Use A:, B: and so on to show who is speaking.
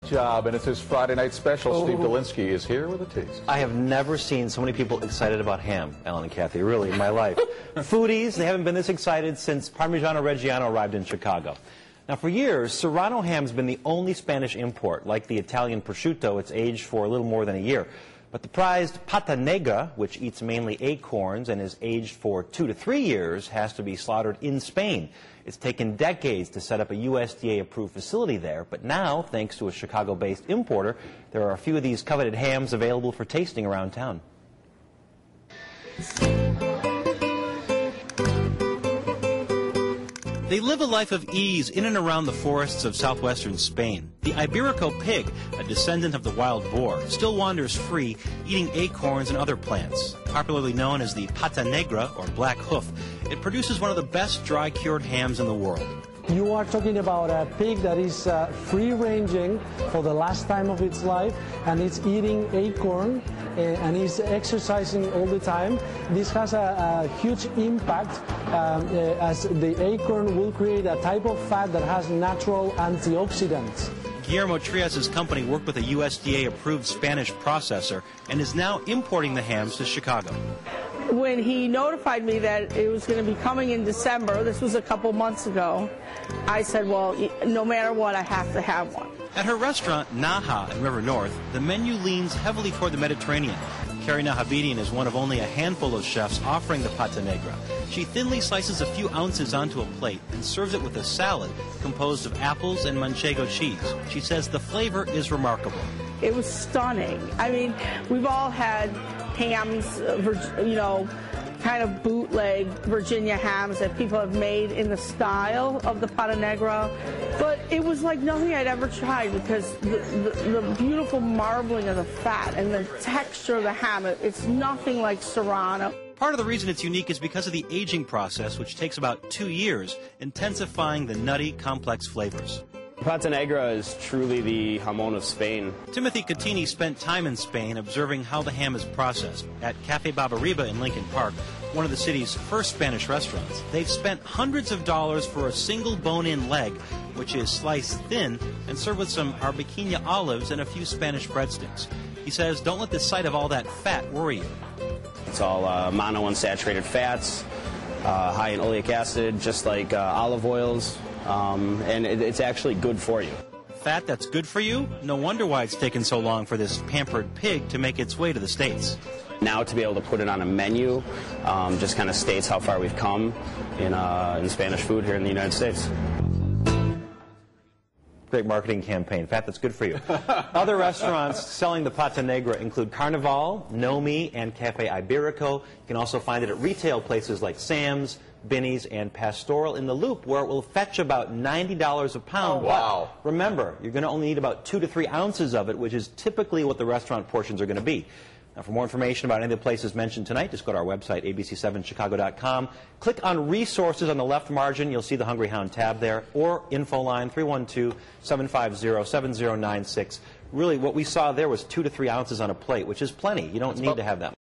A: Job, and it's his Friday night special. Steve Dolinsky is here with a taste.
B: I have never seen so many people excited about ham, Alan and Kathy, really, in my life. Foodies, they haven't been this excited since Parmigiano Reggiano arrived in Chicago. Now, for years, Serrano ham's been the only Spanish import. Like the Italian prosciutto, it's aged for a little more than a year. But the prized pata negra, which eats mainly acorns and is aged for 2 to 3 years, has to be slaughtered in Spain. It's taken decades to set up a USDA-approved facility there, but now, thanks to a Chicago-based importer, there are a few of these coveted hams available for tasting around town. They live a life of ease in and around the forests of southwestern Spain. The Iberico pig, a descendant of the wild boar, still wanders free, eating acorns and other plants. Popularly known as the pata negra, or black hoof, it produces one of the best dry-cured hams in the world.
C: You are talking about a pig that is free-ranging for the last time of its life, and it's eating acorn and is exercising all the time. This has a huge impact as the acorn will create a type of fat that has natural antioxidants.
B: Guillermo Trias' company worked with a USDA-approved Spanish processor and is now importing the hams to Chicago.
D: When he notified me that it was going to be coming in December, this was a couple months ago, I said, well, no matter what, I have to have one.
B: At her restaurant, Naha in River North, the menu leans heavily toward the Mediterranean. Carrie Nahabedian is one of only a handful of chefs offering the pata negra. She thinly slices a few ounces onto a plate and serves it with a salad composed of apples and manchego cheese. She says the flavor is remarkable.
D: It was stunning. I mean, we've all had hams, kind of bootleg Virginia hams that people have made in the style of the pata negra, but it was like nothing I'd ever tried because the beautiful marbling of the fat and the texture of the ham, it's nothing like Serrano.
B: Part of the reason it's unique is because of the aging process, which takes about 2 years, intensifying the nutty, complex flavors.
E: Pata negra is truly the jamón of Spain.
B: Timothy Catini spent time in Spain observing how the ham is processed. At Cafe Barbariba in Lincoln Park, one of the city's first Spanish restaurants, they've spent hundreds of dollars for a single bone-in leg, which is sliced thin and served with some arbequina olives and a few Spanish breadsticks. He says, don't let the sight of all that fat worry you.
E: It's all monounsaturated fats, high in oleic acid, just like olive oils. And it's actually good for you.
B: Fat that's good for you? No wonder why it's taken so long for this pampered pig to make its way to the States.
E: Now to be able to put it on a menu just kind of states how far we've come in Spanish food here in the United States.
B: Great marketing campaign. Fat that's good for you. Other restaurants selling the pata negra include Carnival, Nomi, and Cafe Iberico. You can also find it at retail places like Sam's, Binny's, and Pastoral in the Loop, where it will fetch about $90 a pound.
A: Oh, wow.
B: But remember, you're going to only need about 2 to 3 ounces of it, which is typically what the restaurant portions are going to be. Now, for more information about any of the places mentioned tonight, just go to our website, abc7chicago.com. Click on Resources on the left margin. You'll see the Hungry Hound tab there, or info line 312-750-7096. Really, what we saw there was 2 to 3 ounces on a plate, which is plenty. You don't need to have that much.